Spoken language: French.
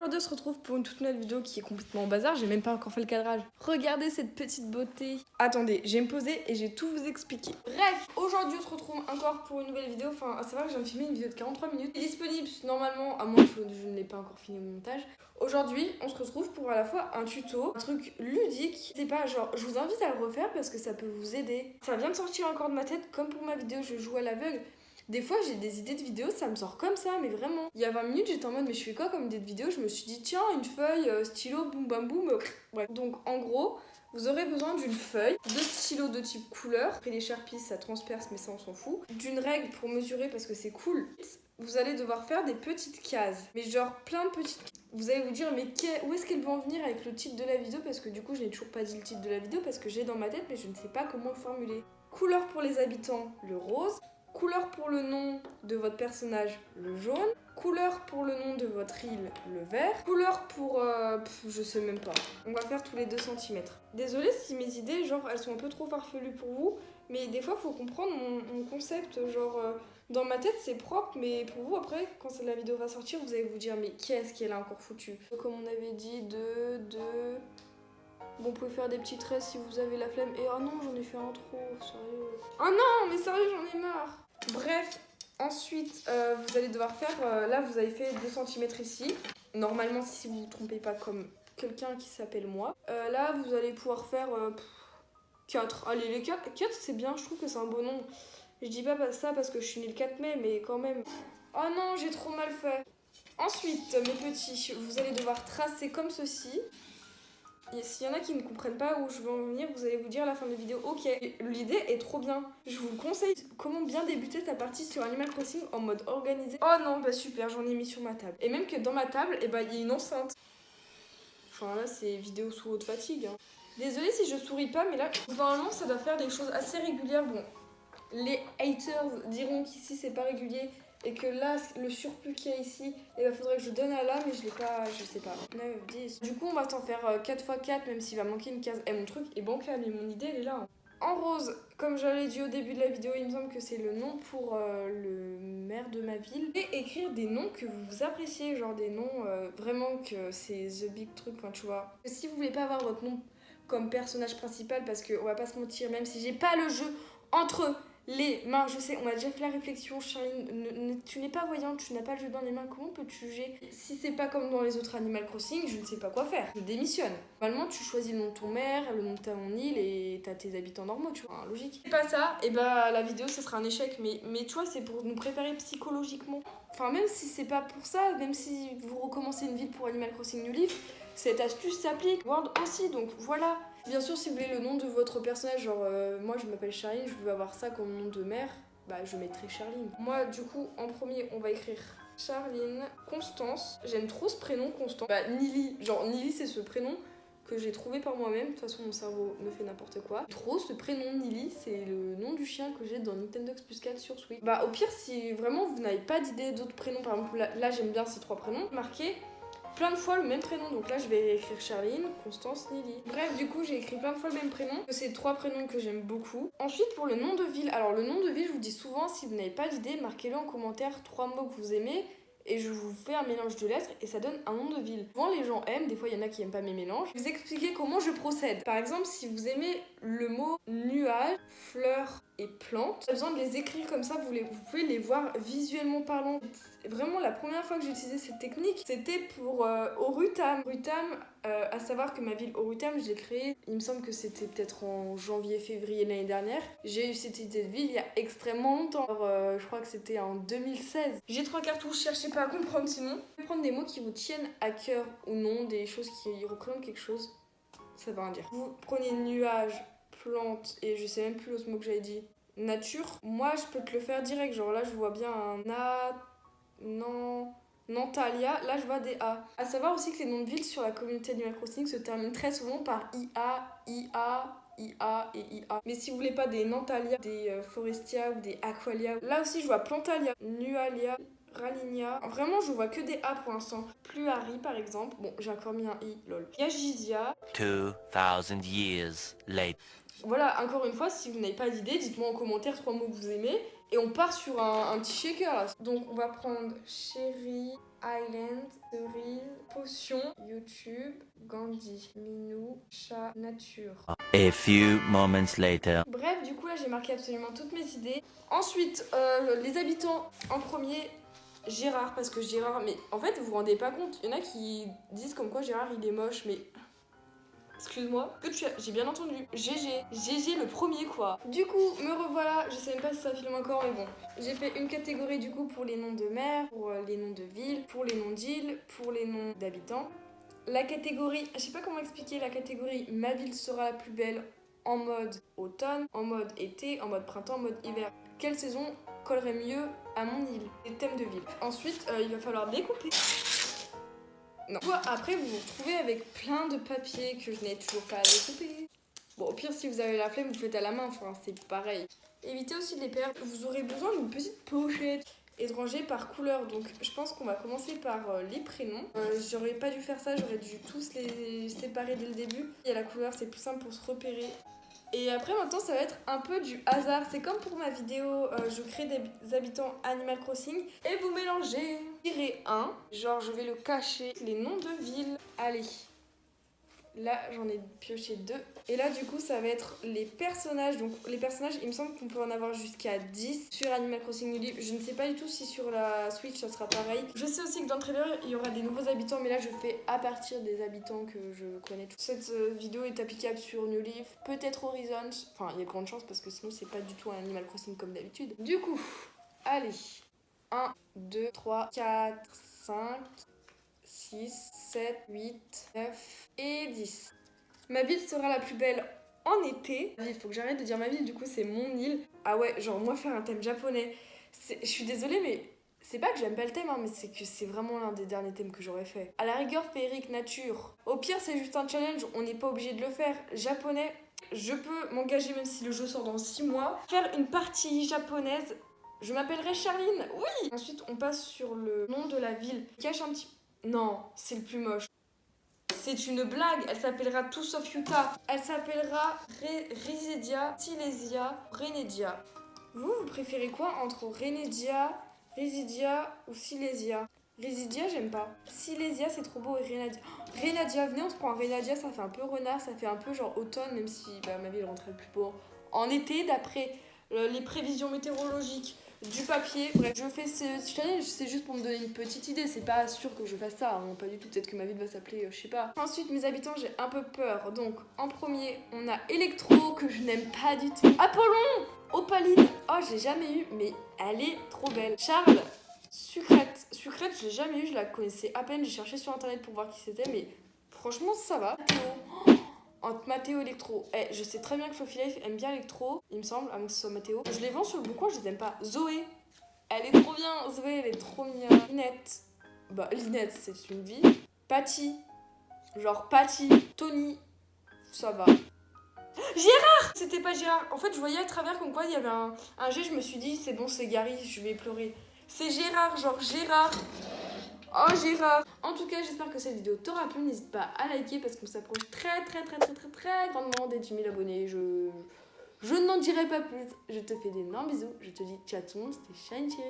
On se retrouve pour une toute nouvelle vidéo qui est complètement au bazar, j'ai même pas encore fait le cadrage. Regardez cette petite beauté. Attendez, je vais me poser et je vais tout vous expliquer. Bref, aujourd'hui on se retrouve encore pour une nouvelle vidéo, enfin à savoir que j'ai filmé une vidéo de 43 minutes. Elle est disponible normalement, à moins que je ne l'ai pas encore fini au montage. Aujourd'hui, on se retrouve pour à la fois un tuto, un truc ludique. C'est pas genre, je vous invite à le refaire parce que ça peut vous aider. Ça vient de sortir encore de ma tête, comme pour ma vidéo je joue à l'aveugle. Des fois, j'ai des idées de vidéos, ça me sort comme ça, mais vraiment. Il y a 20 minutes, j'étais en mode, mais je fais quoi comme idée de vidéo? Je me suis dit, tiens, une feuille, stylo, boum bam boum. Ouais. Donc, en gros, vous aurez besoin d'une feuille, de stylos de type couleur. Après, les Sharpies, ça transperce, mais ça, on s'en fout. D'une règle pour mesurer parce que c'est cool. Vous allez devoir faire des petites cases, mais genre plein de petites cases. Vous allez vous dire, mais où est-ce qu'elles vont en venir avec le titre de la vidéo? Parce que du coup, je n'ai toujours pas dit le titre de la vidéo parce que j'ai dans ma tête, mais je ne sais pas comment le formuler. Couleur pour les habitants, le rose. Couleur pour le nom de votre personnage, le jaune. Couleur pour le nom de votre île, le vert. Couleur pour... je sais même pas. On va faire tous les 2 cm. Désolée si mes idées, genre, elles sont un peu trop farfelues pour vous. Mais des fois, faut comprendre mon concept. Genre, dans ma tête, c'est propre. Mais pour vous, après, quand la vidéo va sortir, vous allez vous dire, mais qu'est-ce qu'elle a encore foutu? Comme on avait dit, deux... Bon, vous pouvez faire des petits traits si vous avez la flemme. Et oh non, j'en ai fait un trop, sérieux. Oh non, mais sérieux, j'en ai marre. Bref, ensuite, vous allez devoir faire... là, vous avez fait 2 cm ici. Normalement, si vous ne vous trompez pas comme quelqu'un qui s'appelle moi. Là, vous allez pouvoir faire 4. Allez, les 4, c'est bien, je trouve que c'est un beau nom. Je dis pas ça parce que je suis née le 4 mai, mais quand même. Oh non, j'ai trop mal fait. Ensuite, mes petits, vous allez devoir tracer comme ceci. Et s'il y en a qui ne comprennent pas où je veux en venir, vous allez vous dire à la fin de la vidéo, ok, l'idée est trop bien. Je vous conseille comment bien débuter ta partie sur Animal Crossing en mode organisé. Oh non, bah super, j'en ai mis sur ma table. Et même que dans ma table, il y a une enceinte. Enfin là, c'est vidéo sous haute fatigue. Hein. Désolée si je souris pas, mais là, normalement, ça doit faire des choses assez régulières. Bon, les haters diront qu'ici, c'est pas régulier. Et que là, le surplus qu'il y a ici, il faudrait que je donne à là, mais je l'ai pas, je sais pas. 9, 10. Du coup, on va s'en faire 4 x 4, même s'il va manquer une case. Et mon truc est bancal, mais mon idée, elle est là. Hein. En rose, comme je l'ai dit au début de la vidéo, il me semble que c'est le nom pour le maire de ma ville. Et écrire des noms que vous appréciez, genre des noms vraiment que c'est the big truc, enfin, tu vois. Si vous voulez pas avoir votre nom comme personnage principal, parce que on va pas se mentir, même si j'ai pas le jeu entre les mains, je sais, on a déjà fait la réflexion, Charline, tu n'es pas voyante, tu n'as pas le jeu dans les mains, comment peux-tu juger? Si c'est pas comme dans les autres Animal Crossing, je ne sais pas quoi faire, je démissionne. Normalement, tu choisis le nom de ton maire, le nom de ta île et t'as tes habitants normaux, tu vois, hein, logique. C'est pas ça, et bah la vidéo, ça sera un échec, mais tu vois, c'est pour nous préparer psychologiquement. Enfin, même si c'est pas pour ça, même si vous recommencez une ville pour Animal Crossing New Leaf, cette astuce s'applique, Word aussi, donc voilà. Bien sûr, si vous voulez le nom de votre personnage, genre moi je m'appelle Charline, je veux avoir ça comme nom de mère, bah je mettrai Charline. Moi du coup en premier on va écrire Charline, Constance, j'aime trop ce prénom Constance. Bah Nili, genre Nili c'est ce prénom que j'ai trouvé par moi-même, de toute façon mon cerveau me fait n'importe quoi. Trop ce prénom Nili, c'est le nom du chien que j'ai dans Nintendo X Plus 4 sur Switch. Bah au pire si vraiment vous n'avez pas d'idée d'autres prénoms, par exemple là j'aime bien ces 3 prénoms, marquez plein de fois le même prénom, donc là je vais écrire Charline, Constance, Nili. Bref, du coup j'ai écrit plein de fois le même prénom, c'est 3 prénoms que j'aime beaucoup. Ensuite pour le nom de ville, alors le nom de ville je vous dis souvent, si vous n'avez pas d'idée, marquez-le en commentaire 3 mots que vous aimez, et je vous fais un mélange de lettres et ça donne un nom de ville. Souvent les gens aiment, des fois il y en a qui aiment pas mes mélanges. Je vais vous expliquer comment je procède. Par exemple, si vous aimez le mot nuage, fleurs et plantes, vous avez besoin de les écrire comme ça, vous pouvez les voir visuellement parlant. Vraiment, la première fois que j'ai utilisé cette technique, c'était pour Orutam. Orutam, à savoir que ma ville Orutam, je l'ai créée, il me semble que c'était peut-être en janvier-février l'année dernière. J'ai eu cette idée de ville il y a extrêmement longtemps. Alors, je crois que c'était en 2016. J'ai 3 cartouches, cherchez pas à comprendre sinon. Vous pouvez prendre des mots qui vous tiennent à cœur ou non, des choses qui représentent quelque chose. Ça va rien dire. Vous prenez nuages, plantes, et je sais même plus l'autre mot que j'avais dit. Nature. Moi, je peux te le faire direct. Genre là, je vois bien un Nantalia, là je vois des A. À savoir aussi que les noms de villes sur la communauté Animal Crossing se terminent très souvent par IA, IA, IA et IA. Mais si vous voulez pas des Nantalia, des Forestia ou des Aqualia, là aussi je vois Plantalia, Nualia, Ralinia. Vraiment, je vois que des A pour l'instant. Pluari par exemple. Bon, j'ai encore mis un I, lol. Yagizia. 2000 years later. Voilà, encore une fois, si vous n'avez pas d'idée, dites-moi en commentaire 3 mots que vous aimez. Et on part sur un petit shaker là. Donc on va prendre chérie, Island, cerise, potion, YouTube, Gandhi, Minou, chat, nature. A few moments later. Bref, du coup là j'ai marqué absolument toutes mes idées. Ensuite, les habitants en premier, Gérard, parce que Gérard, mais en fait vous vous rendez pas compte, il y en a qui disent comme quoi Gérard il est moche, mais excuse-moi, que j'ai bien entendu. GG le premier quoi. Du coup, me revoilà, je sais même pas si ça filme encore, mais bon. J'ai fait une catégorie du coup pour les noms de mer, pour les noms de villes, pour les noms d'îles, pour les noms d'habitants. La catégorie, je sais pas comment expliquer, la catégorie ma ville sera la plus belle en mode automne, en mode été, en mode printemps, en mode hiver. Quelle saison collerait mieux à mon île? Les thèmes de ville. Ensuite, il va falloir découper. Non. Après, vous vous retrouvez avec plein de papiers que je n'ai toujours pas découpés. Bon, au pire, si vous avez la flemme, vous faites à la main, enfin, c'est pareil. Évitez aussi de les perdre. Vous aurez besoin d'une petite pochette et de ranger par couleur. Donc, je pense qu'on va commencer par les prénoms. J'aurais pas dû faire ça, j'aurais dû tous les séparer dès le début. Et la couleur, c'est plus simple pour se repérer. Et après, maintenant, ça va être un peu du hasard. C'est comme pour ma vidéo, je crée des habitants Animal Crossing et vous mélangez. Tirez un, genre je vais le cacher, les noms de villes. Allez, là j'en ai pioché 2. Et là du coup ça va être les personnages. Donc les personnages, il me semble qu'on peut en avoir jusqu'à 10 sur Animal Crossing New Leaf. Je ne sais pas du tout si sur la Switch ça sera pareil. Je sais aussi que dans le trailer il y aura des nouveaux habitants, mais là je fais à partir des habitants que je connais. Cette vidéo est applicable sur New Leaf, peut-être Horizons. Enfin il y a de grandes chances parce que sinon c'est pas du tout un Animal Crossing comme d'habitude. Du coup, allez, 1, 2, 3, 4, 5, 6, 7, 8, 9 et 10. Ma ville sera la plus belle en été. Il faut que j'arrête de dire ma ville, du coup c'est mon île. Ah ouais, genre moi faire un thème japonais, je suis désolée mais c'est pas que j'aime pas le thème, hein, mais c'est que c'est vraiment l'un des derniers thèmes que j'aurais fait. À la rigueur, féerique, nature. Au pire c'est juste un challenge, on n'est pas obligé de le faire. Japonais, je peux m'engager même si le jeu sort dans 6 mois. Faire une partie japonaise. Je m'appellerai Charline, oui. Ensuite, on passe sur le nom de la ville. Cache un petit... Non, c'est le plus moche. C'est une blague, elle s'appellera tout sauf Utah. Elle s'appellera Residia, Silesia, Renedia. Vous préférez quoi entre Renedia, Residia ou Silesia? Residia, j'aime pas. Silesia, c'est trop beau. Et Renadia. Oh, Renadia, venez, on se prend un Renadia, ça fait un peu renard, ça fait un peu genre automne, même si ma ville rentrait plus beau en été, d'après les prévisions météorologiques du papier. Bref, je fais ce challenge, c'est juste pour me donner une petite idée, c'est pas sûr que je fasse ça, hein, pas du tout, peut-être que ma ville va s'appeler, je sais pas. Ensuite, mes habitants, j'ai un peu peur, donc en premier, on a Electro, que je n'aime pas du tout. Apollon, Opaline, oh j'ai jamais eu, mais elle est trop belle. Charles, Sucrète, je l'ai jamais eu, je la connaissais à peine, j'ai cherché sur internet pour voir qui c'était, mais franchement ça va. Mathéo, entre Mathéo et Electro. Je sais très bien que Sophie Life aime bien Electro, il me semble, à moins que ce soit Mathéo. Je les vends sur le bon coin, je les aime pas. Zoé, elle est trop bien, Zoé, elle est trop mignonne. Linette, bah Linette, c'est une vie. Patty, genre Patty. Tony, ça va. Gérard, c'était pas Gérard. En fait, je voyais à travers comme quoi il y avait un G, je me suis dit, c'est bon, c'est Gary, je vais pleurer. C'est Gérard, genre Gérard. Oh Gérard. En tout cas, j'espère que cette vidéo t'aura plu. N'hésite pas à liker parce qu'on s'approche très grandement des 10 000 abonnés. Je n'en dirai pas plus. Je te fais d'énormes bisous. Je te dis ciao tout le monde, c'était Shine Chérie.